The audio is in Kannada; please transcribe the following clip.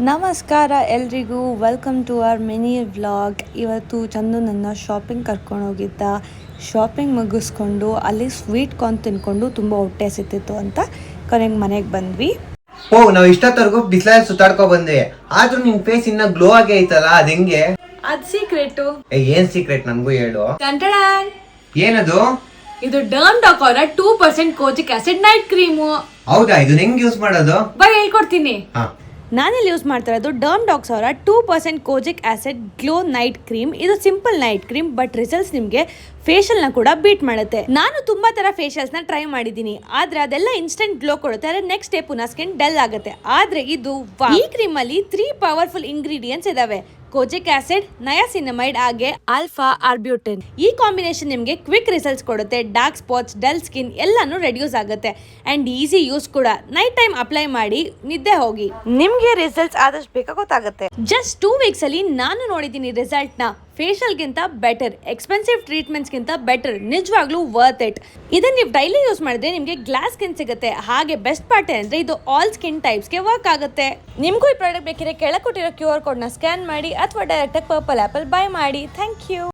ನಮಸ್ಕಾರ ಎಲ್ರಿಗೂ, welcome to our mini vlog. ಇವತ್ತು ಚಂದು ನನ್ನ ಶಾಪಿಂಗ್ ಕರ್ಕೊಂಡೋಗಿದ್ದ. ಶಾಪಿಂಗ್ ಮುಗಿಸ್ಕೊಂಡು ಅಲ್ಲಿ ಸ್ವೀಟ್ ಕಾರ್ನ್ ತಿನ್ಕೊಂಡು ತುಂಬ ಹೊಟ್ಟೆ ಹಸಿತಿತ್ತು ಅಂತ ಕೊನೆಗೆ ಮನೆಗೆ ಬಂದ್ವಿ. ನಾವು ಇಷ್ಟೊತ್ತವರೆಗೂ ಬಿಸಿಲಲ್ಲಿ ಸುತ್ತಾಡ್ಕೊ ಬಂದ್ವಿ, ಆದ್ರೂ ನಿನ್ ಫೇಸ್ ಇನ್ನ ಗ್ಲೋ ಆಗಿ ಐತಲ್ಲ, ಅದ್ ಹೆಂಗೆ? ಅದ್ ಸೀಕ್ರೆಟ್. ಏನ್ ಸೀಕ್ರೆಟ್ ನನ್ಗೂ ಹೇಳು. ಏನದು? ಇದು ಡರ್ಮ್ ಡಾಕ್ ಅವರ 2% ಕೋಜಿಕ್ ಆಸಿಡ್ ನೈಟ್ ಕ್ರೀಮು. ಹೌದಾ? ಇದನ್ನ ಹೆಂಗ್ ಯೂಸ್ ಮಾಡೋದು? ಬೈ ಹೇಳ್ಕೊಡ್ತೀನಿ. ನಾನಿಲ್ಲಿ ಯೂಸ್ ಮಾಡ್ತಾ ಇರೋದು ಡರ್ಮ್ ಡಾಕ್ಸ್ ಅವರ 2% ಕೋಜಿಕ್ ಆಸಿಡ್ ಗ್ಲೋ ನೈಟ್ ಕ್ರೀಮ್. ಇದು simple night cream, but results ನಿಮಗೆ ಫೇಶಿಯಲ್ ನ ಕೂಡ ಬೀಟ್ ಮಾಡುತ್ತೆ. ನಾನು ತುಂಬಾ ತರ ಫೇಶಿಯಲ್ಸ್ ನ ಟ್ರೈ ಮಾಡಿದೀನಿ, ಆದ್ರೆ ಅದೆಲ್ಲ ಇನ್ಸ್ಟೆಂಟ್ ಗ್ಲೋ ಕೊಡುತ್ತೆ, ಆದ್ರೆ ನೆಕ್ಸ್ಟ್ ಡೇ ಪುನಃ ಸ್ಕಿನ್ ಡಲ್ ಆಗುತ್ತೆ. ಆದ್ರೆ ಇದು ಈ ಕ್ರೀಮ್ ಅಲ್ಲಿ 3 ಪವರ್ಫುಲ್ ಇಂಗ್ರೀಡಿಯೆಂಟ್ಸ್ ಇದಾವೆ: ಕೋಜಿಕ್ ಆಸಿಡ್, ನಯಾಸಿನಮೈಡ್ ಹಾಗೆ ಆಲ್ಫಾ ಆರ್ಬ್ಯೂಟಿನ್. ಈ ಕಾಂಬಿನೇಷನ್ ನಿಮಗೆ ಕ್ವಿಕ್ ರಿಸಲ್ಟ್ಸ್ ಕೊಡುತ್ತೆ. ಡಾರ್ಕ್ ಸ್ಪಾಟ್ಸ್, ಡಲ್ ಸ್ಕಿನ್ ಎಲ್ಲಾನು ರೆಡ್ಯೂಸ್ ಆಗುತ್ತೆ ಅಂಡ್ ಈಸಿ ಯೂಸ್ ಕೂಡ. ನೈಟ್ ಟೈಮ್ ಅಪ್ಲೈ ಮಾಡಿ ನಿದ್ದೆ ಹೋಗಿ, ನಿಮ್ಗೆ ರಿಸಲ್ಟ್ಸ್ ಆದಷ್ಟು ಬೇಗ ಗೊತ್ತಾಗುತ್ತೆ. ಜಸ್ಟ್ 2 ವೀಕ್ಸ್ ಅಲ್ಲಿ ನಾನು ನೋಡಿದ್ದೀನಿ ರಿಸಲ್ಟ್ ನ. ಫೇಶಿಯಲ್ಗಿಂತ ಬೆಟರ್, ಎಕ್ಸ್ಪೆನ್ಸಿವ್ ಟ್ರೀಟ್ಮೆಂಟ್ಸ್ಗಿಂತ ಬೆಟರ್, ನಿಜವಾಗ್ಲೂ ವರ್ತ್ ಇಟ್. ಇದನ್ನ ನೀವು ಡೈಲಿ ಯೂಸ್ ಮಾಡಿದ್ರೆ ನಿಮಗೆ ಗ್ಲಾಸ್ ಸ್ಕಿನ್ ಸಿಗುತ್ತೆ. ಹಾಗೆ ಬೆಸ್ಟ್ ಪಾರ್ಟ್ ಅಂದ್ರೆ ಇದು ಆಲ್ ಸ್ಕಿನ್ ಟೈಪ್ಸ್ಗೆ ವರ್ಕ್ ಆಗುತ್ತೆ. ನಿಮಗೂ ಈ ಪ್ರಾಡಕ್ಟ್ ಬೇಕಿದ್ರೆ ಕೆಳಗೆ ಕೊಟ್ಟಿರೋ QR ಕೋಡ್ನ ಸ್ಕ್ಯಾನ್ ಮಾಡಿ ಅಥವಾ ಡೈರೆಕ್ಟ್ ಆಗಿ ಪರ್ಪಲ್ ಆ್ಯಪಲ್ಲಿ ಬೈ ಮಾಡಿ. Thank you.